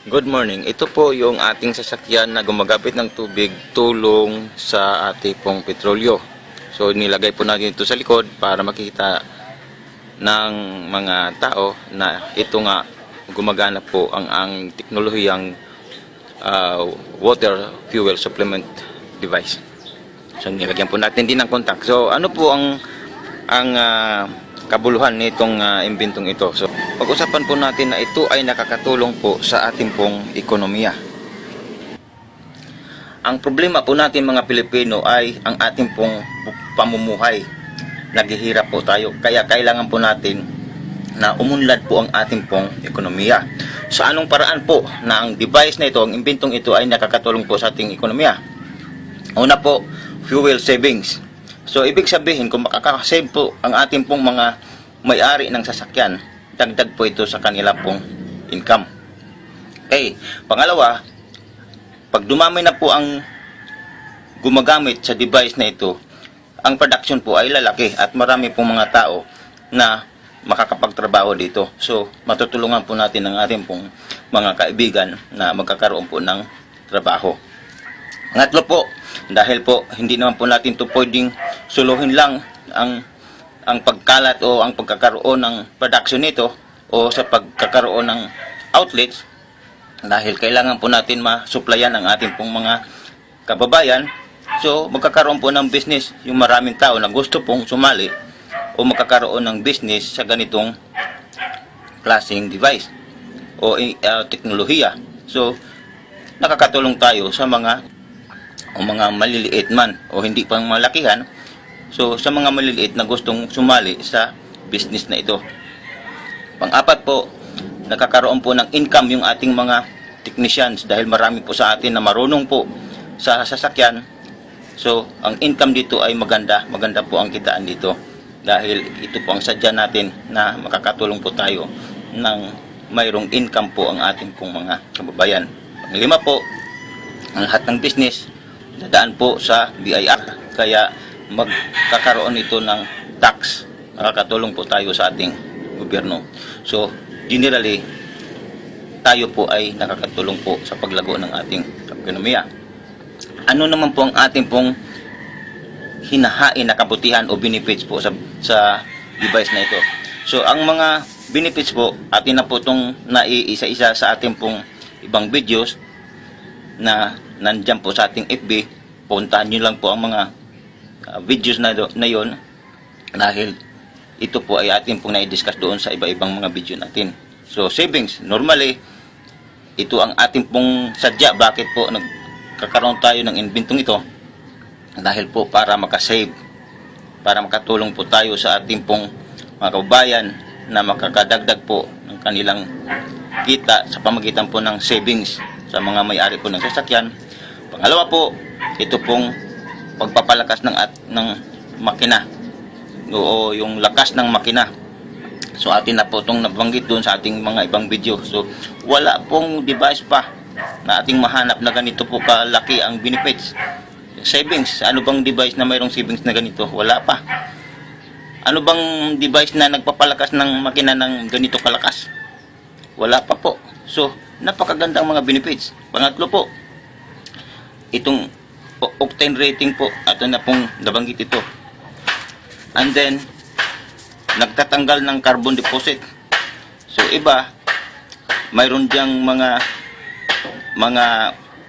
Good morning. Ito po yung ating sasakyan na gumagamit ng tubig tulong sa ating pong petrolyo. So nilagay po natin ito sa likod para makita ng mga tao na ito nga gumagana po ang teknolohiyang water fuel supplement device. So nilagyan po natin din ng contact. So ano po ang kabuluhan nitong imbentong ito. So, pag-usapan po natin na ito ay nakakatulong po sa ating pong ekonomiya. Ang problema po natin mga Pilipino ay ang ating pong pamumuhay. Naghihirap po tayo. Kaya kailangan po natin na umunlad po ang ating pong ekonomiya. Sa anong paraan po na ang device na ito, ang imbentong ito ay nakakatulong po sa ating ekonomiya? Una po, fuel savings. So, ibig sabihin, kung makakasave po ang ating pong mga may-ari ng sasakyan, dagdag po ito sa kanila pong income. Okay. Pangalawa, pag dumami na po ang gumagamit sa device na ito, ang production po ay lalaki at marami pong mga tao na makakapagtrabaho dito. So, matutulungan po natin ang ating pong mga kaibigan na magkakaroon po ng trabaho. Pangatlo po, dahil po hindi naman po natin ito pwedeng suluhin lang ang pagkalat o ang pagkakaroon ng production nito o sa pagkakaroon ng outlets, dahil kailangan po natin masuplayan ang ating pong mga kababayan. So magkakaroon po ng business yung maraming tao na gusto pong sumali o magkakaroon ng business sa ganitong klaseng device o teknolohiya. So nakakatulong tayo sa mga maliliit man o hindi pang malakihan. So sa mga maliliit na gustong sumali sa business na ito. Pang-apat po, nakakaroon po ng income yung ating mga technicians dahil marami po sa atin na marunong po sa sasakyan. So ang income dito ay maganda po ang kitaan dito dahil ito po ang sadya natin na makakatulong po tayo ng mayroong income po ang ating pong mga kababayan. Panglima po, ang lahat ng business dadaan po sa BIR, kaya magkakaroon ito ng tax. Nakakatulong po tayo sa ating gobyerno. So, generally, tayo po ay nakakatulong po sa paglago ng ating ekonomiya. Ano naman po ang ating pong hinahain na kabutihan o benefits po sa device na ito? So, ang mga benefits po, atin na po itong naiisa-isa sa ating pong ibang videos na nandyan po sa ating FB. Puntahan nyo lang po ang mga videos na yon dahil ito po ay ating pong na-discuss doon sa iba-ibang mga video natin. So savings, normally ito ang ating pong sadya. Bakit po nagkakaroon tayo ng inventong ito? Dahil po para makasave, para makatulong po tayo sa ating pong mga kababayan na makakadagdag po ng kanilang kita sa pamagitan po ng savings sa mga may-ari po ng sasakyan. Pangalawa po, ito pong pagpapalakas ng makina o yung lakas ng makina. So atin na po itong nabanggit doon sa ating mga ibang video. So wala pong device pa na ating mahanap na ganito po kalaki ang benefits. Savings, ano bang device na mayroong savings na ganito? Wala pa. Ano bang device na nagpapalakas ng makina ng ganito kalakas? Wala pa po. So napakagandang mga benefits. Pangatlo po, itong octane rating po, ato na pong nabanggit ito. And then nagtatanggal ng carbon deposit. So iba, mayroon diyang mga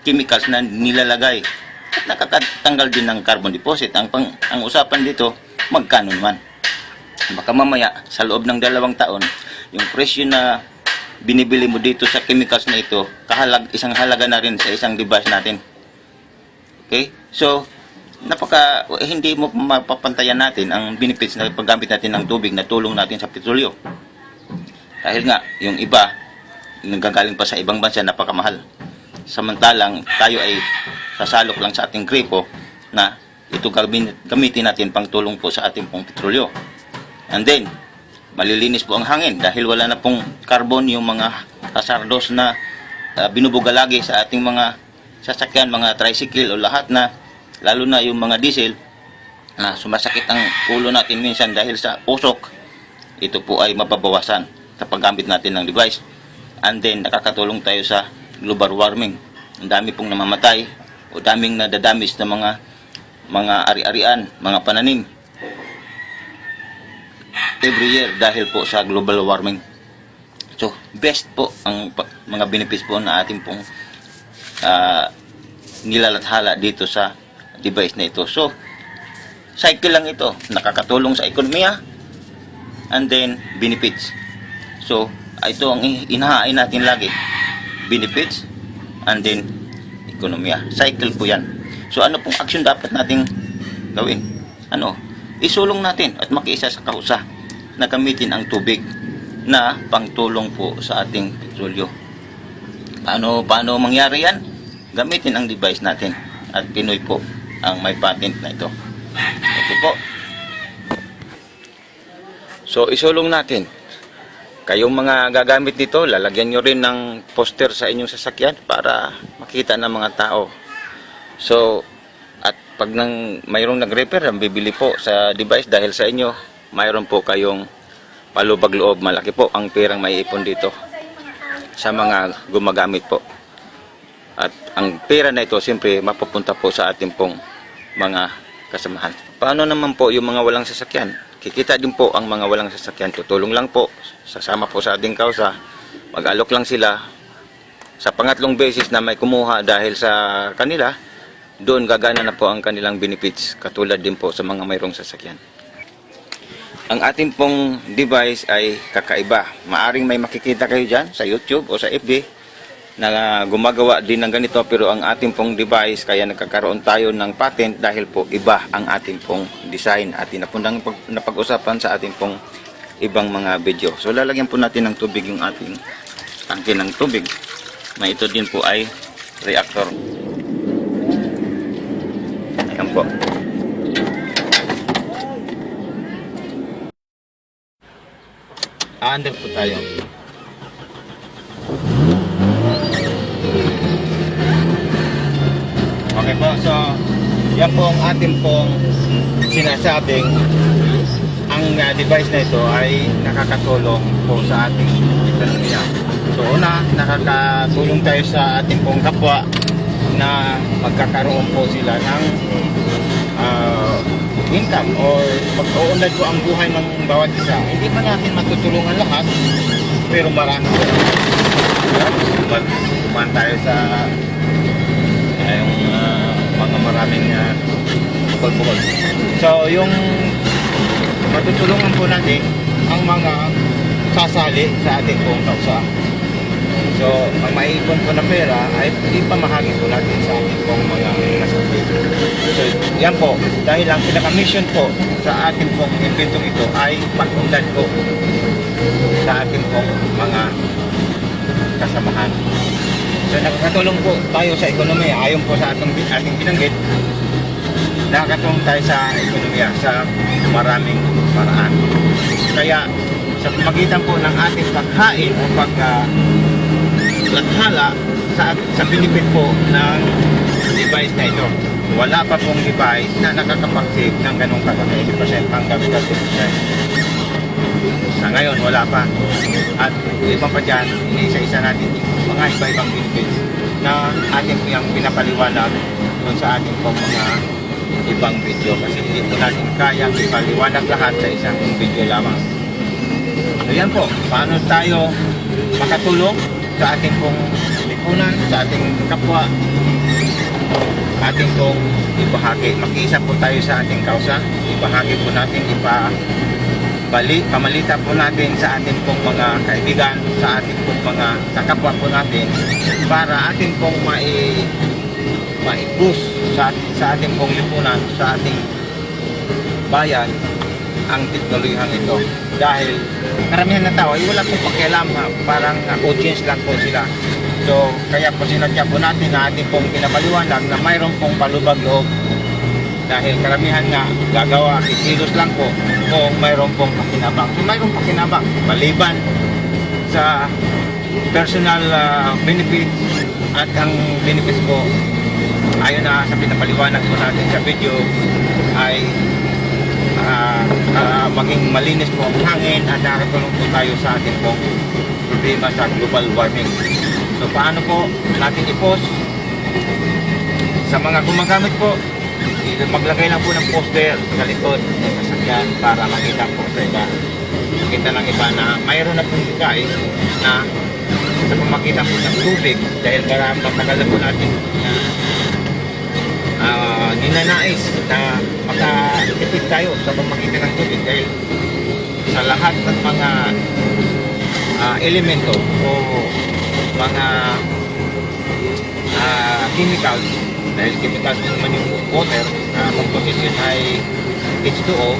chemicals na nilalagay at nakakatanggal din ng carbon deposit. Ang usapan dito, magkano naman? Baka mamaya sa loob ng 2 taon, yung presyo na binibili mo dito sa chemicals na ito, isang halaga na rin sa isang device natin. Okay? So, hindi mo mapapantayan natin ang benefits na paggamit natin ng tubig na tulong natin sa petrolyo. Dahil nga, yung iba, nanggagaling pa sa ibang bansa, napakamahal. Samantalang, tayo ay sasalok lang sa ating gripo na ito gamitin natin pang tulong po sa ating pong petrolyo. And then, malilinis po ang hangin dahil wala na pong carbon yung mga hazardous na binubuga lagi sa ating mga sasakyan, mga tricycle o lahat na, lalo na yung mga diesel na sumasakit ang ulo natin minsan dahil sa usok. Ito po ay mababawasan sa paggamit natin ng device. And then nakakatulong tayo sa global warming. Ang dami pong namamatay o daming nadadamis na mga ari-arian, mga pananim every year dahil po sa global warming. So, best po ang mga benefits po na ating pong nilalathala dito sa device na ito. So, cycle lang ito. Nakakatulong sa ekonomiya and then benefits. So, ito ang inahain natin lagi. Benefits and then ekonomiya. Cycle po yan. So, ano pong action dapat nating gawin? Isulong natin at makiisa sa kausa na gamitin ang tubig na pangtulong po sa ating petrolyo. Paano mangyari yan? Gamitin ang device natin at Pinoy po ang may patent na ito. Ito po. So, isulong natin. Kayong mga gagamit nito, lalagyan nyo rin ng poster sa inyong sasakyan para makita ng mga tao. So, at pag mayroong nag-repair, ang bibili po sa device dahil sa inyo, mayroon po kayong palubag loob. Malaki po ang perang maiipon dito sa mga gumagamit po. At ang pera na ito, siyempre, mapupunta po sa ating pong mga kasamahan. Paano naman po yung mga walang sasakyan? Kikita din po ang mga walang sasakyan. Tutulong lang po, sasama po sa ating kausa. Mag-alok lang sila. Sa pangatlong beses na may kumuha dahil sa kanila, doon gagana na po ang kanilang benefits. Katulad din po sa mga mayroong sasakyan. Ang ating pong device ay kakaiba. Maaring may makikita kayo dyan sa YouTube o sa FB na gumagawa din ng ganito, pero ang ating pong device, kaya nagkakaroon tayo ng patent dahil po iba ang ating pong design. Atin na po napag-usapan sa ating pong ibang mga video. So lalagyan po natin ng tubig yung ating tangke ng tubig na ito din po ay reactor. Ayan po. Under po tayo. Okay po, so yan po ang ating pong sinasabing ang device na ito ay nakakatulong po sa ating ekonomiya. So una, nakakatulong tayo sa ating pong kapwa na magkakaroon po sila ng income or pag-uunlad po ang buhay ng bawat isa. Hindi pa natin matutulungan lahat, pero marami po. Kuman tayo sa yung mga maraming bukol-bukol. So, yung matutulungan po natin ang mga sasali sa ating pong kausa. So, ang maiipon po na pera ay ipamahagi po natin sa ating pong mga nasabi. So, yan po. Dahil ang pinaka-mission po sa ating pong inventong ito ay pag-unlad po sa ating pong mga kasamahan. So, nakakatulong po tayo sa ekonomiya. Ayon po sa ating binanggit, nakakatulong tayo sa ekonomiya sa maraming paraan. Kaya, sa pamagitan po ng ating paghain o paglathala sa benefit po ng device na ito, wala pa pong device na nakakapag-save ng ganong kaka 80% hanggang 30%. Sa ngayon, wala pa. At iba pa dyan, iniisa-isa natin mga iba-ibang benefits na ating yung pinapaliwanag doon sa ating pong mga ibang video, kasi hindi po natin kayang ipaliwanag lahat sa isang video lamang. So yan po, paano tayo makatulong sa ating pong lipunan, sa ating kapwa, ating pong ibahagi. Makiisa po tayo sa ating kausa, ibahagi po natin, pamalita po natin sa ating pong mga kaibigan, sa ating pong mga kakapwa po natin, para ating pong ma-boost sa ating pong lipunan, sa ating bayan, ang teknolohiyang ito. Dahil karamihan ng tao ay wala pong pakialam, parang audience lang po sila. So kaya po sinadya po natin na ating pong pinapaliwanag na mayroon pong palubag loob. Dahil karamihan nga gagawa, kikilos lang po kung mayroon pong pakinabang. So mayroong pakinabang, maliban sa personal benefits, at ang benefits po ayon na sa pinapaliwanag po natin sa video ay maging malinis po ang hangin at nakakatulong po tayo sa ating pong problema sa global warming. So paano po natin i-post? Sa mga gumagamit po, maglagay lang po ng poster sa likod ng sasakyan para makita po sa iba. Makita ng iba na mayroon na pong guys na sa pamagitan po ng tubig dahil matagal na po natin ninanais na makatipid tayo sa pamagitan ng tubig dahil sa lahat ng mga elemento o mga chemicals, dahil chemicals din naman yung water, composition ay H2O.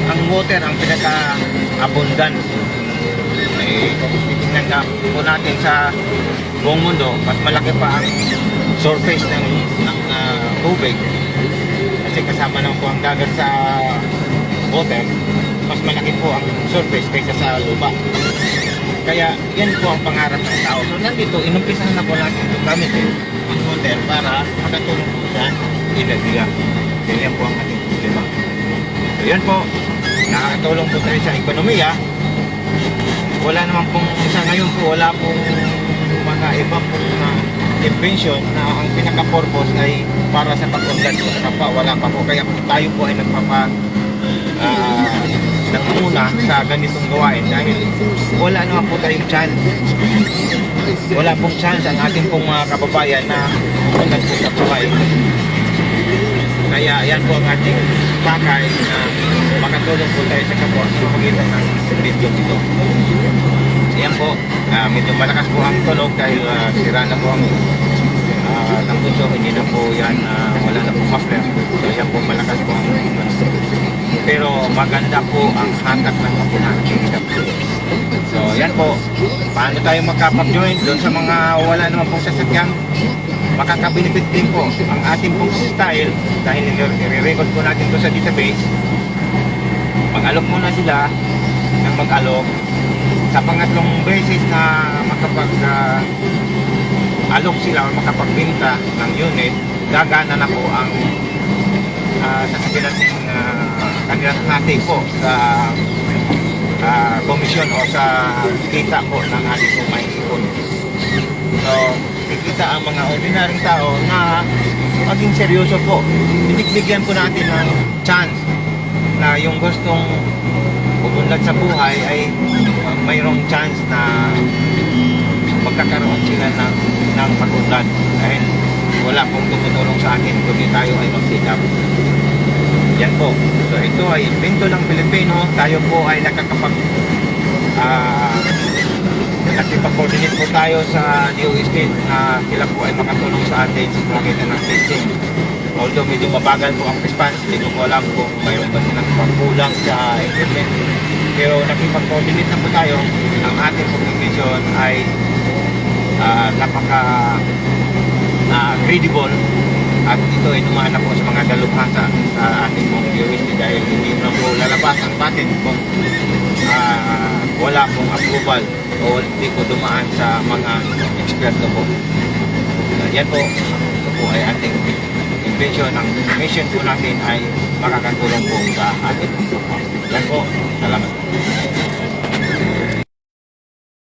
Ang water ang pinaka-abundant. Kung titingnan po natin sa buong mundo, mas malaki pa ang surface ng tubig kasi kasama naman po ang dagat sa water. Mas malaki po ang surface kaysa sa lupa. Kaya yan po ang pangarap ng tao. So nandito, inumpisahan na po natin ito gamitin ang water para makatulong po sa enerhiya. Yan yan po ang ating problema. So yan po, nakakatulong po tayo sa ekonomiya. Wala naman pong, sa ngayon po, wala pong mga iba pong invention na ang pinaka-purpose ay para sa pag-unlad po sa kapwa. Wala pa po. Kaya tayo po ay nangunguna sa ganitong gawain dahil wala naman po tayong chance. Wala pong chance ang ating pong mga kababayan na unlad po sa buhay. Kaya yan po ang ating pakay na makatulong po tayo sa kapwa sa pamagitan ng video ito. Yan po, medyo malakas po ang tunog dahil sira na po ang ng puso, hindi na po yan, wala na po muffler. So yan po, malakas po ang pero maganda po ang hatak ng kapinakikita po. So yan po, paano tayo makapag-join doon sa mga wala naman pong sasakyan? Makakabinipit din po ang ating pong style dahil i-record po natin to sa database. Mag-alok muna sila ng mag-alok. Sa pangatlong beses na makapag-alok sila o makapagbinta ng unit, gagana na po ang sasakyan natin kanilang hati po sa komisyon o sa kita po ng ating po maiipon. So, ikita ang mga ordinaryong tao na maging seryoso po. Binigbigyan po natin ng chance na yung gustong pumunlad sa buhay ay mayroong chance na magkakaroon sila ng pag-unlad dahil wala pong tumutulong sa atin kundi tayo ay magsikap. Yan po. So ito ay invento ng Pilipino. Tayo po ay nakipag-coordinate po tayo sa DOST na sila po ay makatulong sa atin sa pamagitan ng testing. Although medyo mabagal po ang response, hindi ko alam kung mayroon ba silang pagkulang sa equipment. Pero nakipag-coordinate na po tayo. Ang ating invention ay napaka-credible at ito ay dumaan na po sa mga dalubhasa sa ating pong DOST dahil hindi na po lalabas ang patent kung wala pong approval o hindi po dumaan sa mga eksperto po. Yan po, ito po ay ating invention. Ang mission po natin ay makakatulong po sa ating pong. Yan po, salamat.